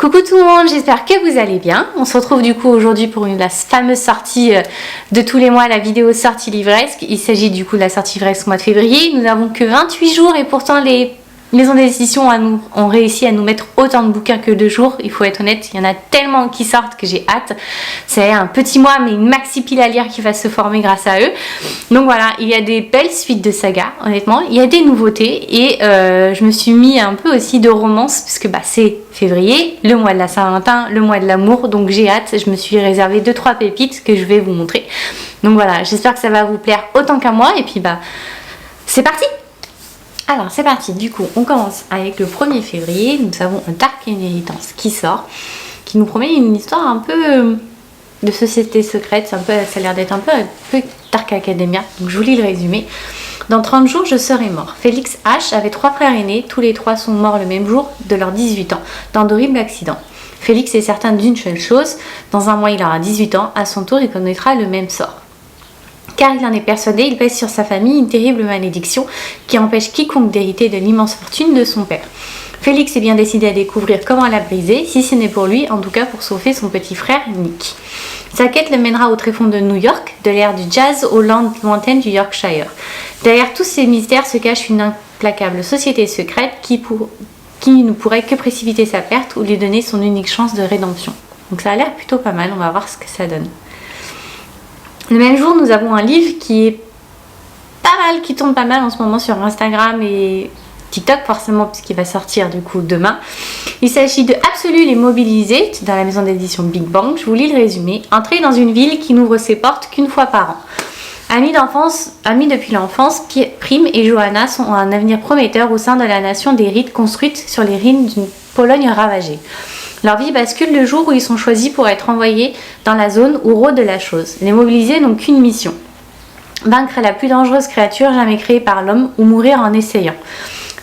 Coucou tout le monde, j'espère que vous allez bien. On se retrouve du coup aujourd'hui pour la fameuse sortie de tous les mois, la vidéo sortie livresque. Il s'agit du coup de la sortie livresque au mois de février. Nous n'avons que 28 jours et pourtant les maisons d'édition ont réussi à nous mettre autant de bouquins que 2 jours. Il faut être honnête, il y en a tellement qui sortent que j'ai hâte. C'est un petit mois mais une maxi pile à lire qui va se former grâce à eux. Donc voilà, il y a des belles suites de sagas, honnêtement. Il y a des nouveautés et je me suis mis un peu aussi de romance puisque c'est février, le mois de la Saint-Valentin, le mois de l'amour. Donc j'ai hâte, je me suis réservé 2-3 pépites que je vais vous montrer. Donc voilà, j'espère que ça va vous plaire autant qu'à moi et puis c'est parti! Alors c'est parti, du coup on commence avec le 1er février, nous avons un Dark Inheritance qui sort, qui nous promet une histoire un peu de société secrète, ça a l'air d'être un peu Dark Academia, donc je vous lis le résumé. Dans 30 jours je serai mort. Félix H avait 3 frères aînés, tous les 3 sont morts le même jour de leurs 18 ans, dans d'horribles accidents. Félix est certain d'une seule chose, dans un mois il aura 18 ans, à son tour il connaîtra le même sort. Car il en est persuadé, il pèse sur sa famille une terrible malédiction qui empêche quiconque d'hériter de l'immense fortune de son père. Félix est bien décidé à découvrir comment la briser, si ce n'est pour lui, en tout cas pour sauver son petit frère Nick. Sa quête le mènera au tréfonds de New York, de l'ère du jazz aux landes lointaines du Yorkshire. Derrière tous ces mystères se cache une implacable société secrète qui ne pourrait que précipiter sa perte ou lui donner son unique chance de rédemption. Donc ça a l'air plutôt pas mal, on va voir ce que ça donne. Le même jour, nous avons un livre qui est pas mal, qui tourne pas mal en ce moment sur Instagram et TikTok forcément puisqu'il va sortir du coup demain. Il s'agit de Absolu les Mobilisés dans la maison d'édition Big Bang. Je vous lis le résumé. Entrer dans une ville qui n'ouvre ses portes qu'une fois par an. Amis depuis l'enfance, Prime et Johanna ont un avenir prometteur au sein de la nation des Rites construite sur les ruines d'une Pologne ravagée. Leur vie bascule le jour où ils sont choisis pour être envoyés dans la zone où rôde la chose. Les mobilisés n'ont qu'une mission. Vaincre la plus dangereuse créature jamais créée par l'homme ou mourir en essayant.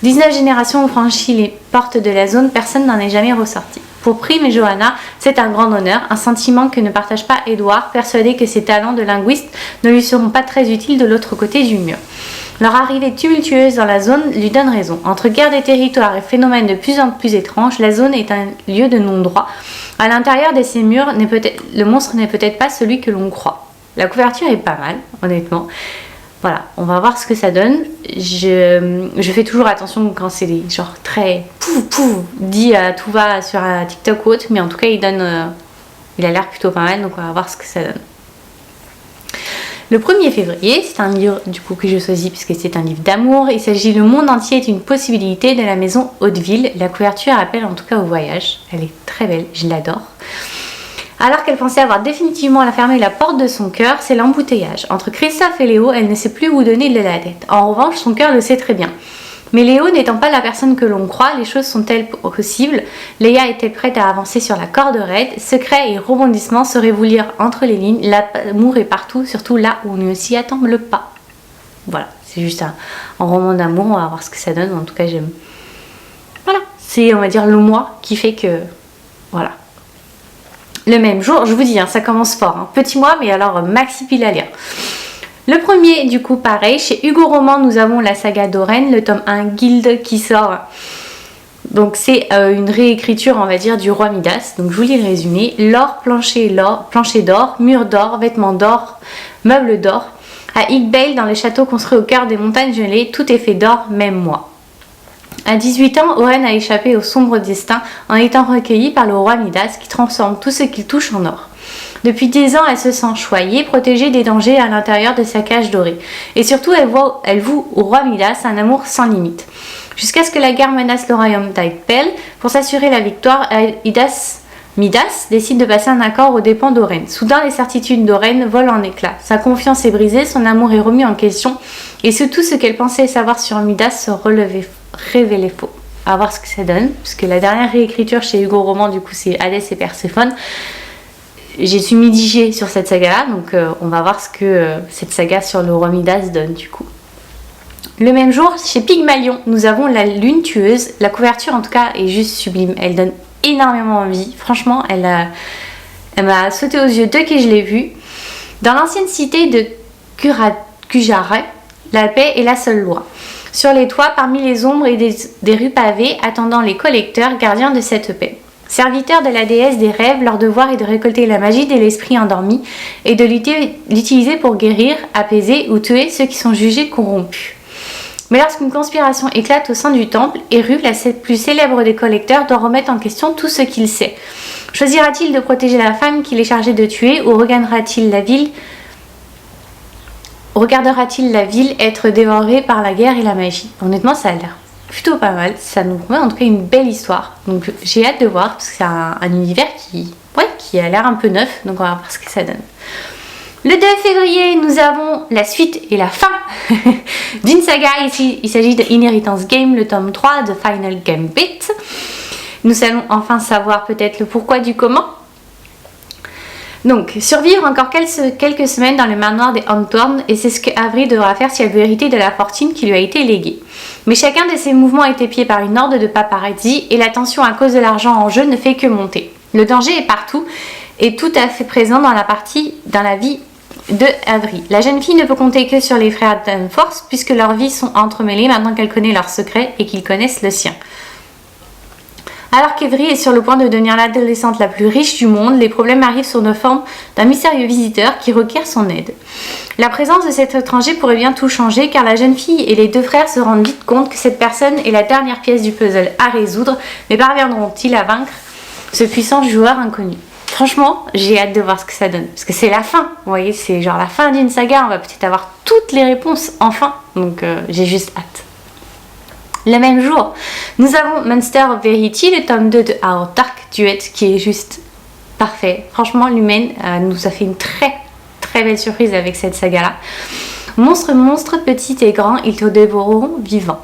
19 générations ont franchi les portes de la zone, personne n'en est jamais ressorti. Pour Prime et Johanna, c'est un grand honneur, un sentiment que ne partage pas Edward, persuadé que ses talents de linguiste ne lui seront pas très utiles de l'autre côté du mur. Leur arrivée tumultueuse dans la zone lui donne raison. Entre guerre des territoires et phénomènes de plus en plus étranges, la zone est un lieu de non-droit. À l'intérieur de ces murs, le monstre n'est peut-être pas celui que l'on croit. La couverture est pas mal, honnêtement. Voilà, on va voir ce que ça donne. Je fais toujours attention quand c'est genre très pouf dit à tout va sur un TikTok ou autre, mais en tout cas il a l'air plutôt pas mal, donc on va voir ce que ça donne. Le 1er février, c'est un livre du coup que je choisis puisque c'est un livre d'amour. Il s'agit Le monde entier est une possibilité de la maison Hauteville. La couverture appelle en tout cas au voyage. Elle est très belle, je l'adore. Alors qu'elle pensait avoir définitivement fermé la porte de son cœur, c'est l'embouteillage. Entre Christophe et Léo, elle ne sait plus où donner de la tête. En revanche, son cœur le sait très bien. Mais Léo n'étant pas la personne que l'on croit, les choses sont-elles possibles? Léa était prête à avancer sur la corde raide. Secrets et rebondissements sauraient vous lire entre les lignes. L'amour est partout, surtout là où on ne s'y attend pas. Voilà, c'est juste un roman d'amour, on va voir ce que ça donne. En tout cas, j'aime. Voilà, c'est on va dire le mois qui fait que... Voilà. Le même jour, je vous dis, ça commence fort. Petit mois, mais alors maxi pile à lire. Le premier, du coup, pareil, chez Hugo Roman, nous avons la saga d'Oren, le tome 1 Guilde qui sort. Donc c'est une réécriture, on va dire, du roi Midas. Donc je vous lis le résumé. L'or, plancher d'or, mur d'or, vêtements d'or, meubles d'or. À Igbale, dans les châteaux construits au cœur des montagnes gelées, tout est fait d'or, même moi. À 18 ans, Oren a échappé au sombre destin en étant recueillie par le roi Midas qui transforme tout ce qu'il touche en or. Depuis 10 ans, elle se sent choyée, protégée des dangers à l'intérieur de sa cage dorée. Et surtout, elle voue au roi Midas un amour sans limite. Jusqu'à ce que la guerre menace le royaume d'Igbale, pour s'assurer la victoire, Midas décide de passer un accord aux dépens d'Oren. Soudain, les certitudes d'Oren volent en éclats. Sa confiance est brisée, son amour est remis en question, et surtout ce qu'elle pensait savoir sur Midas se révélait faux. À voir ce que ça donne, puisque la dernière réécriture chez Hugo Roman, du coup, c'est Hadès et Perséphone. J'ai suis mitigée sur cette saga-là, donc on va voir ce que cette saga sur le roi Midas donne du coup. Le même jour, chez Pygmalion, nous avons La Lune Tueuse. La couverture en tout cas est juste sublime, elle donne énormément envie. Franchement, elle m'a sauté aux yeux dès que je l'ai vue. Dans l'ancienne cité de Kujaré, la paix est la seule loi. Sur les toits, parmi les ombres et des rues pavées, attendant les collecteurs, gardiens de cette paix. Serviteurs de la déesse des rêves, leur devoir est de récolter la magie de l'esprit endormi et de l'utiliser pour guérir, apaiser ou tuer ceux qui sont jugés corrompus. Mais lorsqu'une conspiration éclate au sein du temple, Eru, la plus célèbre des collecteurs, doit remettre en question tout ce qu'il sait. Choisira-t-il de protéger la femme qu'il est chargé de tuer ou regardera-t-il la ville être dévorée par la guerre et la magie? Honnêtement, ça a l'air plutôt pas mal. Ça nous promet en tout cas une belle histoire. Donc j'ai hâte de voir parce que c'est un univers qui a l'air un peu neuf. Donc on va voir ce que ça donne. Le 2 février, nous avons la suite et la fin d'une saga. Ici, il s'agit de Inheritance Game, le tome 3 de Final Gambit. Nous allons enfin savoir peut-être le pourquoi du comment. Donc, survivre encore quelques semaines dans le manoir des Hawthorne, et c'est ce que Avery devra faire si elle veut hériter de la fortune qui lui a été léguée. Mais chacun de ses mouvements est épié par une horde de paparazzi, et la tension à cause de l'argent en jeu ne fait que monter. Le danger est partout, et tout à fait présent dans la vie de Avery. La jeune fille ne peut compter que sur les frères Danforth, puisque leurs vies sont entremêlées maintenant qu'elle connaît leurs secrets et qu'ils connaissent le sien. Alors qu'Avery est sur le point de devenir l'adolescente la plus riche du monde, les problèmes arrivent sous la forme d'un mystérieux visiteur qui requiert son aide. La présence de cet étranger pourrait bien tout changer car la jeune fille et les deux frères se rendent vite compte que cette personne est la dernière pièce du puzzle à résoudre, mais parviendront-ils à vaincre ce puissant joueur inconnu? Franchement, j'ai hâte de voir ce que ça donne parce que c'est la fin, vous voyez, c'est genre la fin d'une saga, on va peut-être avoir toutes les réponses enfin, donc j'ai juste hâte. Le même jour, nous avons Monster of Verity, le tome 2 de Our Dark Duet, qui est juste parfait. Franchement, Lumen nous a fait une très très belle surprise avec cette saga-là. Monstre, petit et grand, ils te dévoreront vivant.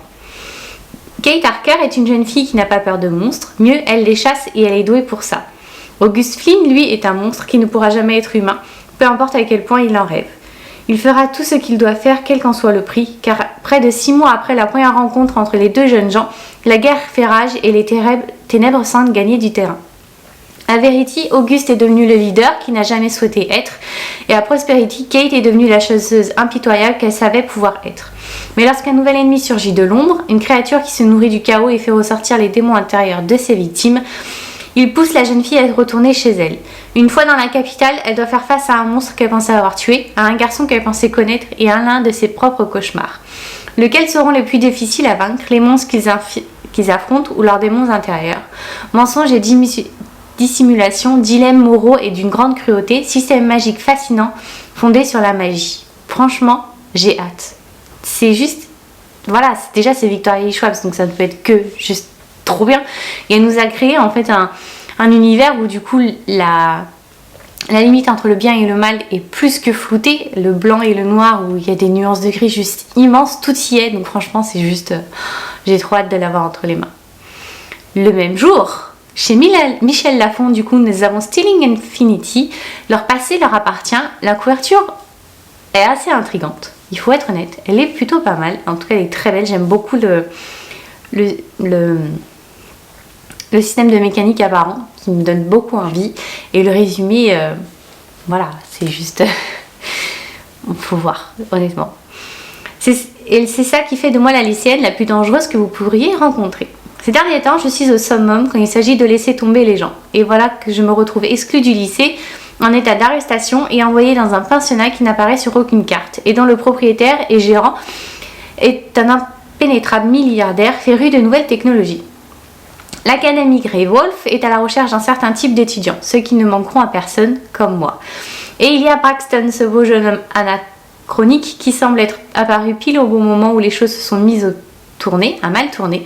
Kate Harker est une jeune fille qui n'a pas peur de monstres. Mieux, elle les chasse et elle est douée pour ça. Auguste Flynn, lui, est un monstre qui ne pourra jamais être humain, peu importe à quel point il en rêve. Il fera tout ce qu'il doit faire, quel qu'en soit le prix, car près de 6 mois après la première rencontre entre les deux jeunes gens, la guerre fait rage et les ténèbres semblent gagner du terrain. À Verity, Auguste est devenu le leader qu'il n'a jamais souhaité être, et à Prosperity, Kate est devenue la chasseuse impitoyable qu'elle savait pouvoir être. Mais lorsqu'un nouvel ennemi surgit de l'ombre, une créature qui se nourrit du chaos et fait ressortir les démons intérieurs de ses victimes, il pousse la jeune fille à retourner chez elle. Une fois dans la capitale, elle doit faire face à un monstre qu'elle pensait avoir tué, à un garçon qu'elle pensait connaître et à l'un de ses propres cauchemars. Lequel seront les plus difficiles à vaincre, les monstres qu'ils affrontent ou leurs démons intérieurs? Mensonges et dissimulation, dilemmes moraux et d'une grande cruauté, système magique fascinant fondé sur la magie. Franchement, j'ai hâte. C'est juste... Voilà, déjà c'est Victoria Schwab, donc ça ne peut être que juste trop bien. Et elle nous a créé en fait un univers où du coup la limite entre le bien et le mal est plus que floutée. Le blanc et le noir où il y a des nuances de gris juste immenses, tout y est. Donc franchement c'est juste... j'ai trop hâte de l'avoir entre les mains. Le même jour, chez Michel Lafon, du coup, nous avons Stealing Infinity. Leur passé leur appartient. La couverture est assez intrigante. Il faut être honnête. Elle est plutôt pas mal. En tout cas, elle est très belle. J'aime beaucoup le système de mécanique apparent qui me donne beaucoup envie. Et le résumé, voilà, c'est juste... Il faut voir, honnêtement. Et c'est ça qui fait de moi la lycéenne la plus dangereuse que vous pourriez rencontrer. Ces derniers temps, je suis au summum quand il s'agit de laisser tomber les gens. Et voilà que je me retrouve exclue du lycée, en état d'arrestation et envoyée dans un pensionnat qui n'apparaît sur aucune carte et dont le propriétaire et gérant est un impénétrable milliardaire féru de nouvelles technologies. L'Académie Grey Wolf est à la recherche d'un certain type d'étudiants, ceux qui ne manqueront à personne comme moi. Et il y a Braxton, ce beau jeune homme anachronique qui semble être apparu pile au bon moment où les choses se sont mises à mal tourner.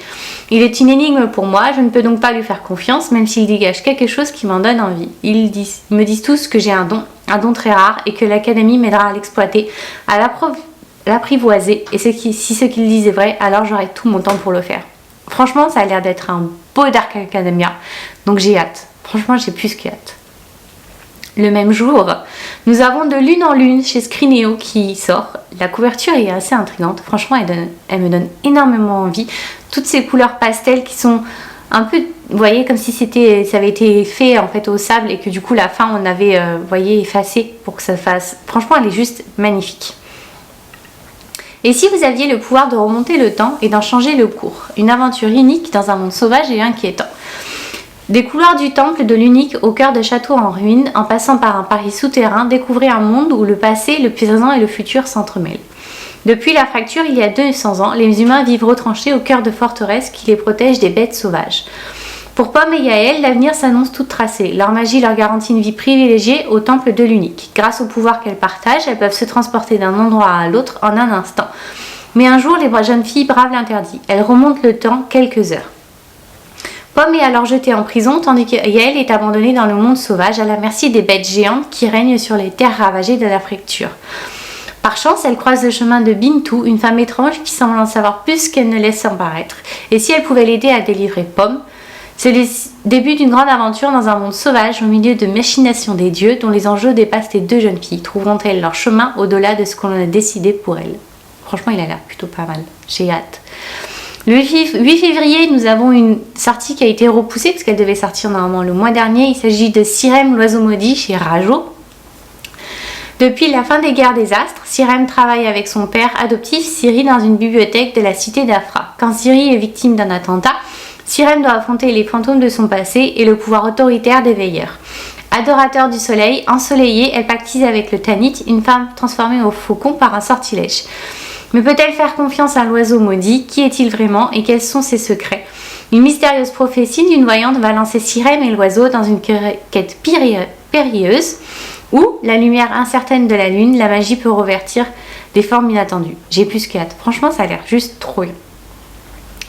Il est une énigme pour moi, je ne peux donc pas lui faire confiance, même s'il dégage quelque chose qui m'en donne envie. Ils me disent tous que j'ai un don très rare, et que l'Académie m'aidera à l'exploiter, à l'apprivoiser, et si ce qu'il disent est vrai, alors j'aurai tout mon temps pour le faire. Franchement, ça a l'air d'être un beau Dark Academia, donc j'ai hâte. Franchement, j'ai plus que hâte. Le même jour, nous avons De Lune en Lune chez Scrineo qui sort. La couverture est assez intrigante. Franchement, elle me donne énormément envie. Toutes ces couleurs pastel qui sont un peu, vous voyez, comme si ça avait été fait en fait au sable et que du coup la fin on avait, vous voyez, effacé pour que ça fasse. Franchement, elle est juste magnifique. Et si vous aviez le pouvoir de remonter le temps et d'en changer le cours? Une aventure unique dans un monde sauvage et inquiétant. Des couloirs du temple de l'unique au cœur de châteaux en ruine, en passant par un Paris souterrain, découvrez un monde où le passé, le présent et le futur s'entremêlent. Depuis la fracture, il y a 200 ans, les humains vivent retranchés au cœur de forteresses qui les protègent des bêtes sauvages. Pour Pomme et Yael, l'avenir s'annonce tout tracé. Leur magie leur garantit une vie privilégiée au temple de l'unique. Grâce au pouvoir qu'elles partagent, elles peuvent se transporter d'un endroit à l'autre en un instant. Mais un jour, les jeunes filles bravent l'interdit. Elles remontent le temps quelques heures. Pomme est alors jetée en prison, tandis que Yael est abandonnée dans le monde sauvage à la merci des bêtes géantes qui règnent sur les terres ravagées de la fracture. Par chance, elle croise le chemin de Bintou, une femme étrange qui semble en savoir plus qu'elle ne laisse en paraître. Et si elle pouvait l'aider à délivrer Pomme, c'est le début d'une grande aventure dans un monde sauvage au milieu de machinations des dieux dont les enjeux dépassent les deux jeunes filles. Trouveront-elles leur chemin au-delà de ce qu'on a décidé pour elles? Franchement, il a l'air plutôt pas mal. J'ai hâte. Le 8 février, nous avons une sortie qui a été repoussée parce qu'elle devait sortir normalement le mois dernier. Il s'agit de Sirem, l'oiseau maudit chez Rajo. Depuis la fin des guerres des astres, Sirem travaille avec son père adoptif Siri dans une bibliothèque de la cité d'Afra. Quand Siri est victime d'un attentat, Sirem doit affronter les fantômes de son passé et le pouvoir autoritaire des veilleurs. Adorateur du soleil, ensoleillée, elle pactise avec le Tanit, une femme transformée au faucon par un sortilège. Mais peut-elle faire confiance à l'oiseau maudit? Qui est-il vraiment et quels sont ses secrets? Une mystérieuse prophétie d'une voyante va lancer Sirem et l'oiseau dans une quête périlleuse où, la lumière incertaine de la lune, la magie peut revertir des formes inattendues. J'ai plus que hâte. Franchement, ça a l'air juste trop bien.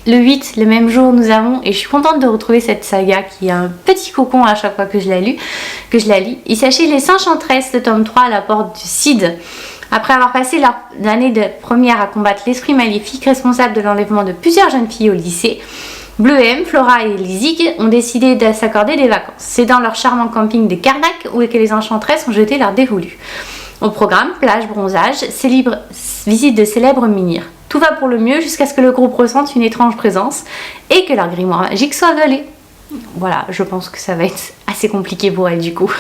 Le 8, le même jour, nous avons, et je suis contente de retrouver cette saga qui a un petit cocon à chaque fois que je la lis. Il s'agit Les Enchantresses de tome 3 à la porte du Cid. Après avoir passé leur année de première à combattre l'esprit maléfique responsable de l'enlèvement de plusieurs jeunes filles au lycée, Bleuem, Flora et Lizig ont décidé de s'accorder des vacances. C'est dans leur charmant camping de Carnac où que les enchantresses ont jeté leur dévolu. Au programme, plage, bronzage, visite de célèbres menhirs. Tout va pour le mieux jusqu'à ce que le groupe ressente une étrange présence et que leur grimoire magique soit volé. Voilà, je pense que ça va être assez compliqué pour elle du coup.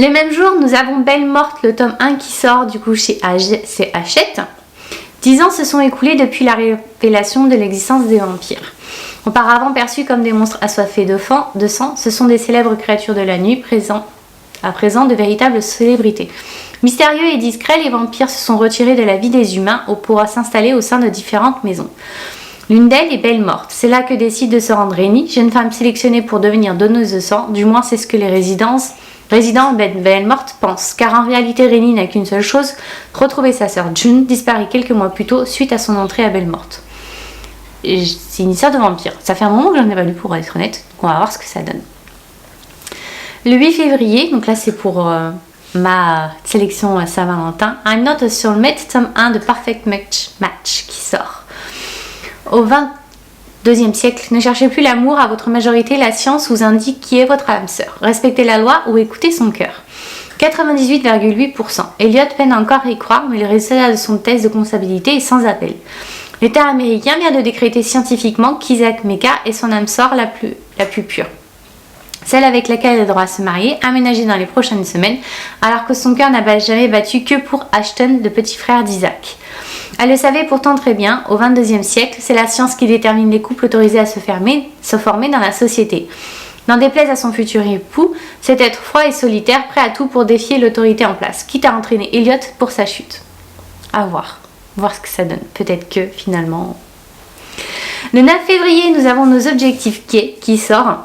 Le même jour, nous avons Belle Morte, le tome 1 qui sort du coup chez Hachette. 10 ans se sont écoulés depuis la révélation de l'existence des vampires. Auparavant perçus comme des monstres assoiffés de sang, ce sont des célèbres créatures de la nuit, à présent de véritables célébrités. Mystérieux et discrets, les vampires se sont retirés de la vie des humains pour s'installer au sein de différentes maisons. L'une d'elles est Belle Morte. C'est là que décide de se rendre Rénie, jeune femme sélectionnée pour devenir donneuse de sang. Du moins, c'est ce que les résidents Belle Morte pensent. Car en réalité, Rénie n'a qu'une seule chose, retrouver sa sœur June, disparue quelques mois plus tôt suite à son entrée à Belle Morte. C'est une histoire de vampire. Ça fait un moment que j'en ai pas lu pour être honnête, donc on va voir ce que ça donne. Le 8 février, donc là c'est pour ma sélection à Saint-Valentin, I'm Not a Soulmate, tome 1 de Perfect Match qui sort. Au 22e siècle, ne cherchez plus l'amour, à votre majorité, la science vous indique qui est votre âme sœur. Respectez la loi ou écoutez son cœur. 98,8%. Elliot peine encore à y croire, mais le résultat de son test de comptabilité est sans appel. L'État américain vient de décréter scientifiquement qu'Isaac Meka est son âme sœur la plus pure. Celle avec laquelle elle devra se marier, aménagée dans les prochaines semaines, alors que son cœur n'a jamais battu que pour Ashton, le petit frère d'Isaac. Elle le savait pourtant très bien, au 22e siècle, c'est la science qui détermine les couples autorisés à se former dans la société. N'en déplaise à son futur époux, cet être froid et solitaire, prêt à tout pour défier l'autorité en place, quitte à entraîner Elliot pour sa chute. À voir ce que ça donne. Peut-être que finalement... Le 9 février, nous avons nos objectifs gays qui sort.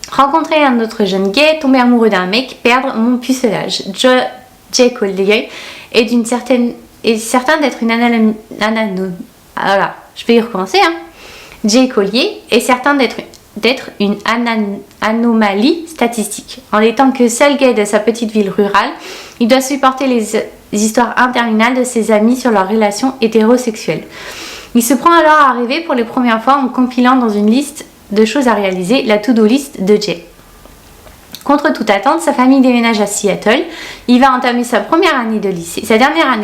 Rencontrer un autre jeune gay, tomber amoureux d'un mec, perdre mon pucelage. Jay Collier est certain d'être une voilà, je vais y recommencer. Jay Collier est certain d'être une anomalie statistique. En étant que seul gay de sa petite ville rurale, il doit supporter les histoires interminables de ses amis sur leurs relations hétérosexuelles. Il se prend alors à rêver pour les premières fois en compilant dans une liste de choses à réaliser, la to-do list de Jay. Contre toute attente, sa famille déménage à Seattle. Il va entamer sa dernière année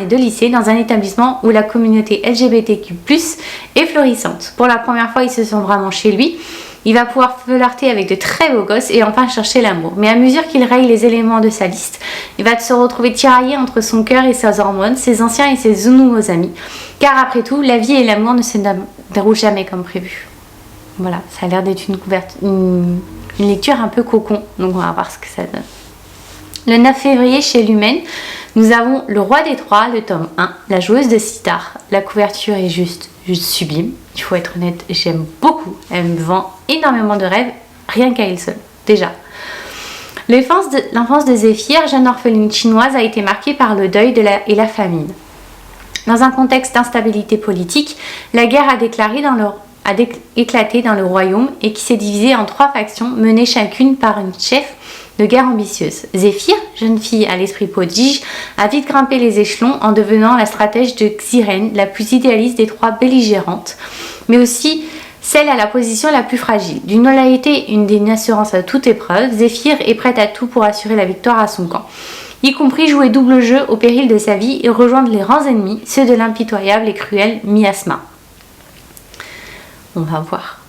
de lycée dans un établissement où la communauté LGBTQ+ est florissante. Pour la première fois, il se sent vraiment chez lui. Il va pouvoir flirter avec de très beaux gosses et enfin chercher l'amour. Mais à mesure qu'il raye les éléments de sa liste, il va se retrouver tiraillé entre son cœur et ses hormones, ses anciens et ses nouveaux amis. Car après tout, la vie et l'amour ne se déroulent jamais comme prévu. Voilà, ça a l'air d'être une lecture un peu cocon, donc on va voir ce que ça donne. Le 9 février, chez Lumen, nous avons Le Roi des Trois, le tome 1, La joueuse de sitar. La couverture est juste sublime, il faut être honnête, j'aime beaucoup. Elle me vend énormément de rêves, rien qu'à elle seule, déjà. L'enfance de Zéphyr, jeune orpheline chinoise, a été marquée par le deuil et la famine. Dans un contexte d'instabilité politique, la guerre a éclaté dans le royaume et qui s'est divisée en 3 factions menées chacune par une chef de guerre ambitieuse. Zéphyr, jeune fille à l'esprit prodige, a vite grimpé les échelons en devenant la stratège de Xirène, la plus idéaliste des 3 belligérantes, mais aussi celle à la position la plus fragile. D'une loyauté, d'une assurance à toute épreuve, Zéphyr est prête à tout pour assurer la victoire à son camp, y compris jouer double jeu au péril de sa vie et rejoindre les rangs ennemis, ceux de l'impitoyable et cruelle Miasma. On va voir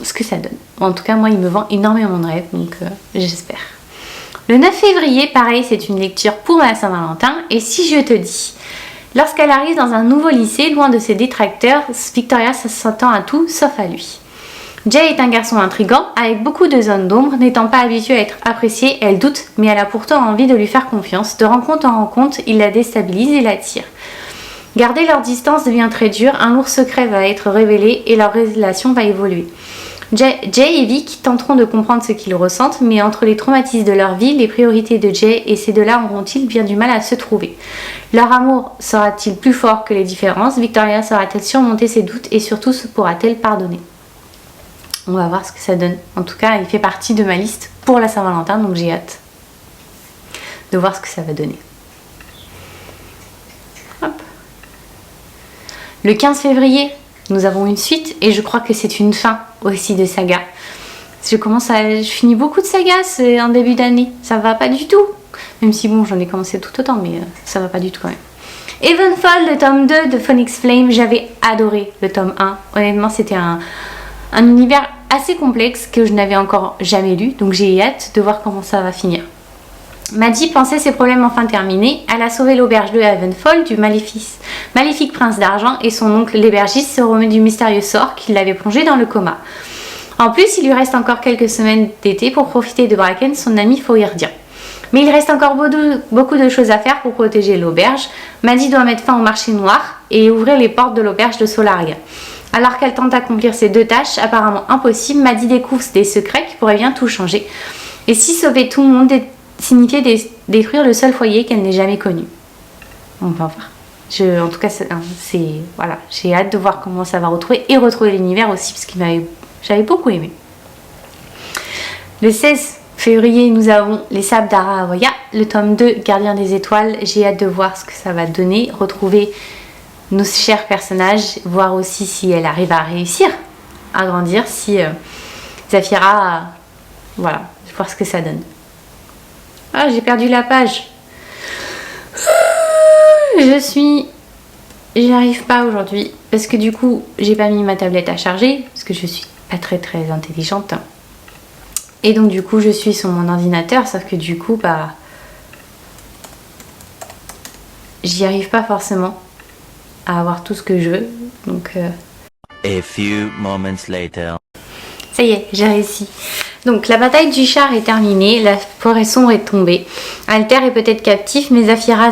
ce que ça donne. En tout cas, moi, il me vend énormément de rêves, donc j'espère. Le 9 février, pareil, c'est une lecture pour la Saint-Valentin. Et si je te dis, lorsqu'elle arrive dans un nouveau lycée, loin de ses détracteurs, Victoria s'attend à tout sauf à lui. Jay est un garçon intrigant, avec beaucoup de zones d'ombre, n'étant pas habituée à être appréciée, elle doute, mais elle a pourtant envie de lui faire confiance. De rencontre en rencontre, il la déstabilise et l'attire. Garder leur distance devient très dur, un lourd secret va être révélé et leur relation va évoluer. Jay et Vic tenteront de comprendre ce qu'ils ressentent, mais entre les traumatismes de leur vie, les priorités de Jay et ces deux-là auront-ils bien du mal à se trouver. Leur amour sera-t-il plus fort que les différences? Victoria saura-t-elle surmonter ses doutes et surtout se pourra-t-elle pardonner? On va voir ce que ça donne. En tout cas, il fait partie de ma liste pour la Saint-Valentin, donc j'ai hâte de voir ce que ça va donner. Hop. Le 15 février, nous avons une suite et je crois que c'est une fin aussi de saga. Je finis beaucoup de sagas en début d'année, ça va pas du tout. Même si bon, j'en ai commencé tout autant, mais ça va pas du tout quand même. Evenfall, le tome 2 de Phoenix Flame, j'avais adoré le tome 1. Honnêtement, c'était un univers assez complexe que je n'avais encore jamais lu, donc j'ai hâte de voir comment ça va finir. Maddie pensait ses problèmes enfin terminés. Elle a sauvé l'auberge de Evenfall du maléfique prince d'argent et son oncle l'hébergiste se remet du mystérieux sort qui l'avait plongé dans le coma. En plus, il lui reste encore quelques semaines d'été pour profiter de Bracken, son ami Foyerdien. Mais il reste encore beaucoup de choses à faire pour protéger l'auberge. Maddie doit mettre fin au marché noir et ouvrir les portes de l'auberge de Solaria. Alors qu'elle tente d'accomplir ces 2 tâches apparemment impossibles, Maddie découvre des secrets qui pourraient bien tout changer. Et si sauver tout le monde signifiait détruire le seul foyer qu'elle n'ait jamais connu. On va voir. En tout cas, voilà, j'ai hâte de voir comment ça va retrouver l'univers aussi, parce que j'avais beaucoup aimé. Le 16 février, nous avons Les Sables d'Ara Avoya, le tome 2, Gardien des Étoiles. J'ai hâte de voir ce que ça va donner, retrouver nos chers personnages, voir aussi si elle arrive à réussir à grandir, si Zafira, voilà, voir ce que ça donne. Ah, j'ai perdu la page. J'y arrive pas aujourd'hui parce que du coup, j'ai pas mis ma tablette à charger parce que je suis pas très intelligente. Et donc du coup, je suis sur mon ordinateur, sauf que du coup, j'y arrive pas forcément à avoir tout ce que je veux. Donc A few moments later. Ça y est, j'ai réussi. Donc la bataille du char est terminée, la forêt sombre est tombée. Alter est peut-être captif, mais Zafira,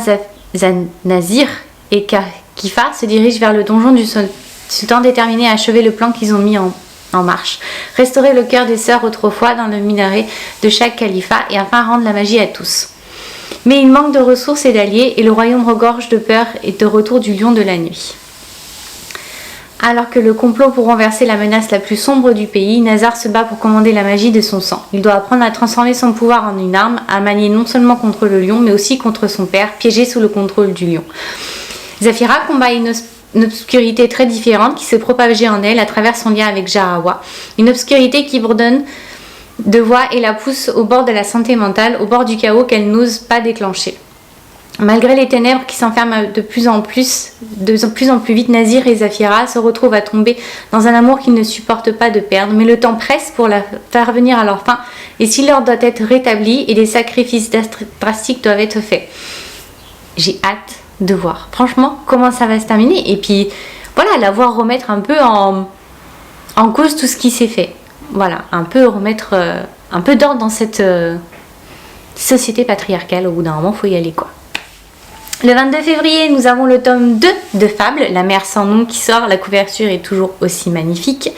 Nazir et Kifa se dirigent vers le donjon du sultan, déterminés à achever le plan qu'ils ont mis en marche. Restaurer le cœur des sœurs autrefois dans le minaret de chaque califat et enfin rendre la magie à tous. Mais il manque de ressources et d'alliés et le royaume regorge de peur et de retour du lion de la nuit. Alors que le complot pour renverser la menace la plus sombre du pays, Nazar se bat pour commander la magie de son sang. Il doit apprendre à transformer son pouvoir en une arme, à manier non seulement contre le lion, mais aussi contre son père, piégé sous le contrôle du lion. Zafira combat une obscurité très différente qui se propageait en elle à travers son lien avec Jarawa. Une obscurité qui bourdonne de voix et la pousse au bord de la santé mentale, au bord du chaos qu'elle n'ose pas déclencher. Malgré les ténèbres qui s'enferment de plus en plus vite, Nazir et Zafira se retrouvent à tomber dans un amour qu'ils ne supportent pas de perdre, mais le temps presse pour la faire venir à leur fin, et si l'ordre doit être rétabli et des sacrifices drastiques doivent être faits. J'ai hâte de voir, franchement, comment ça va se terminer, et puis voilà, la voir remettre un peu en en cause tout ce qui s'est fait. Voilà, un peu remettre un peu d'ordre dans cette société patriarcale. Au bout d'un moment, il faut y aller quoi. Le 22 février, nous avons le tome 2 de Fable, La mer sans nom qui sort. La couverture est toujours aussi magnifique.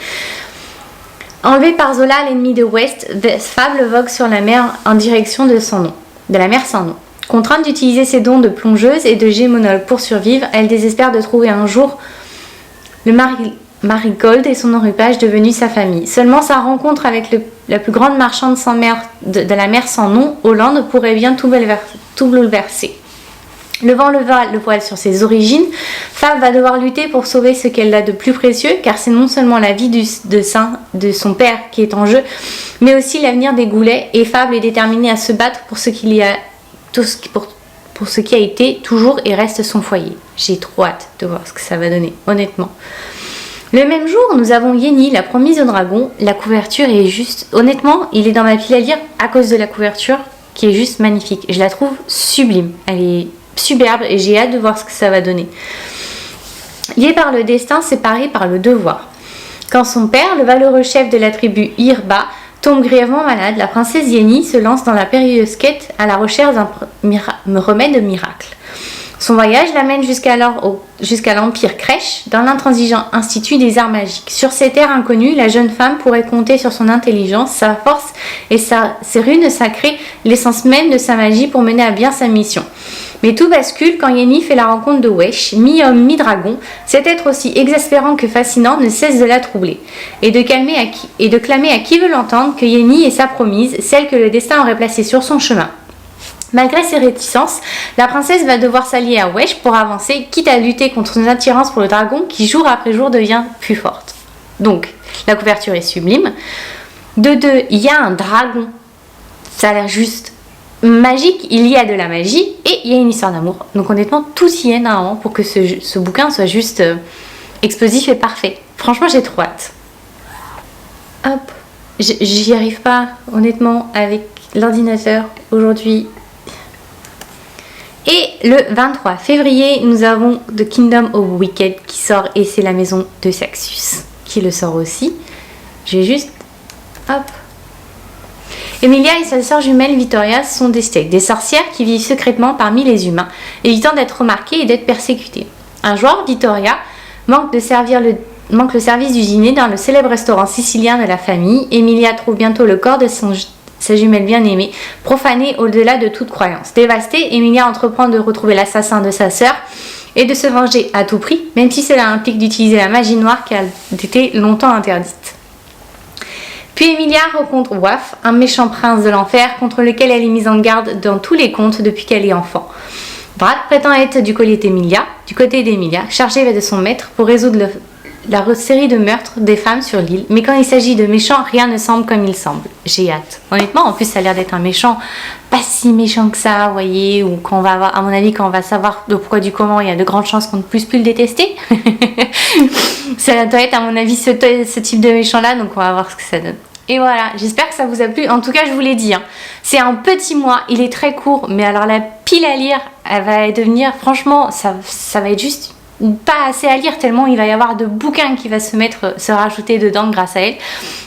Enlevé par Zola, l'ennemi de West, Fable vogue sur la mer en direction de la mer sans nom. Contrainte d'utiliser ses dons de plongeuse et de gémonole pour survivre, elle désespère de trouver un jour le Marigold et son enrupage devenu sa famille. Seulement sa rencontre avec la plus grande marchande sans mer de la mer sans nom, Hollande, pourrait bien tout bouleverser. Levant le voile sur ses origines, Fable va devoir lutter pour sauver ce qu'elle a de plus précieux, car c'est non seulement la vie de son père qui est en jeu, mais aussi l'avenir des Goulets, et Fable est déterminée à se battre pour ce qui a été, toujours et reste son foyer. J'ai trop hâte de voir ce que ça va donner, honnêtement. Le même jour, nous avons Yenny, la promise au dragon. La couverture est juste... Honnêtement, il est dans ma pile à lire à cause de la couverture, qui est juste magnifique. Je la trouve sublime. Elle est superbe et j'ai hâte de voir ce que ça va donner. Lié par le destin, séparé par le devoir. Quand son père, le valeureux chef de la tribu Irba, tombe grièvement malade, la princesse Yenny se lance dans la périlleuse quête à la recherche d'un remède miracle. Son voyage l'amène jusqu'à l'Empire Crèche, dans l'intransigeant institut des arts magiques. Sur ces terres inconnues, la jeune femme pourrait compter sur son intelligence, sa force et ses runes sacrées, l'essence même de sa magie pour mener à bien sa mission. Mais tout bascule quand Yenny fait la rencontre de Wesh, mi-homme, mi-dragon. Cet être aussi exaspérant que fascinant ne cesse de la troubler et de clamer à qui veut l'entendre que Yenny est sa promise, celle que le destin aurait placée sur son chemin. Malgré ses réticences, la princesse va devoir s'allier à Wesh pour avancer, quitte à lutter contre son attirance pour le dragon qui jour après jour devient plus forte. Donc, la couverture est sublime. De deux, il y a un dragon. Ça a l'air juste magique, il y a de la magie et il y a une histoire d'amour. Donc honnêtement, tout y est normalement pour que ce bouquin soit juste explosif et parfait. Franchement, j'ai trop hâte. Hop, j'y arrive pas honnêtement avec l'ordinateur aujourd'hui. Et le 23 février, nous avons The Kingdom of Wicked qui sort et c'est la maison de Saxus qui le sort aussi. Je vais juste... Hop. Emilia et sa sœur jumelle Vittoria sont des sorcières qui vivent secrètement parmi les humains, évitant d'être remarquées et d'être persécutées. Un jour, Vittoria manque le service du dîner dans le célèbre restaurant sicilien de la famille. Emilia trouve bientôt le corps de sa jumelle bien-aimée, profanée au-delà de toute croyance. Dévastée, Emilia entreprend de retrouver l'assassin de sa sœur et de se venger à tout prix, même si cela implique d'utiliser la magie noire qui a été longtemps interdite. Puis Emilia rencontre Waf, un méchant prince de l'enfer contre lequel elle est mise en garde dans tous les contes depuis qu'elle est enfant. Brad prétend être du côté d'Emilia, chargé de son maître pour résoudre la série de meurtres des femmes sur l'île, mais quand il s'agit de méchants, rien ne semble comme il semble. J'ai hâte. Honnêtement, en plus, ça a l'air d'être un méchant, pas si méchant que ça, vous voyez, ou quand on va avoir, à mon avis, quand on va savoir le pourquoi du comment, il y a de grandes chances qu'on ne puisse plus le détester. Ça doit être, à mon avis, ce type de méchant-là, donc on va voir ce que ça donne. Et voilà, j'espère que ça vous a plu. En tout cas, je vous l'ai dit, hein, c'est un petit mois, il est très court, mais alors la pile à lire, elle va devenir, franchement, ça va être juste pas assez à lire tellement il va y avoir de bouquins qui va se rajouter dedans grâce à elle.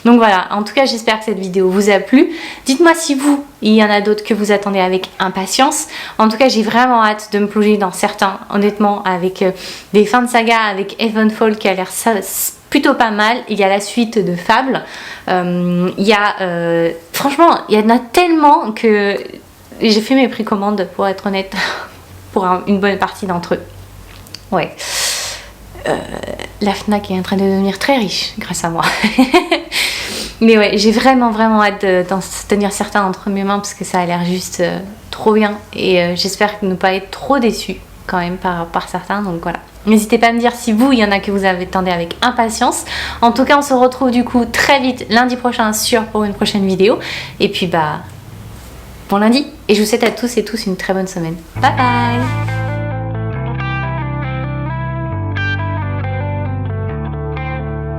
Donc voilà, en tout cas j'espère que cette vidéo vous a plu. Dites-moi si il y en a d'autres que vous attendez avec impatience. En tout cas j'ai vraiment hâte de me plonger dans certains, honnêtement, avec des fins de saga, avec Evenfall qui a l'air plutôt pas mal. Il y a la suite de Fable. Il y a franchement il y en a tellement que j'ai fait mes précommandes, pour être honnête, pour une bonne partie d'entre eux. Ouais, la FNAC est en train de devenir très riche grâce à moi. Mais ouais, j'ai vraiment hâte d'en tenir certains entre mes mains parce que ça a l'air juste trop bien. Et j'espère ne pas être trop déçue quand même par certains. Donc voilà. N'hésitez pas à me dire si il y en a que vous attendez avec impatience. En tout cas, on se retrouve du coup très vite lundi prochain pour une prochaine vidéo. Et puis bon lundi. Et je vous souhaite à tous et tous une très bonne semaine. Bye bye.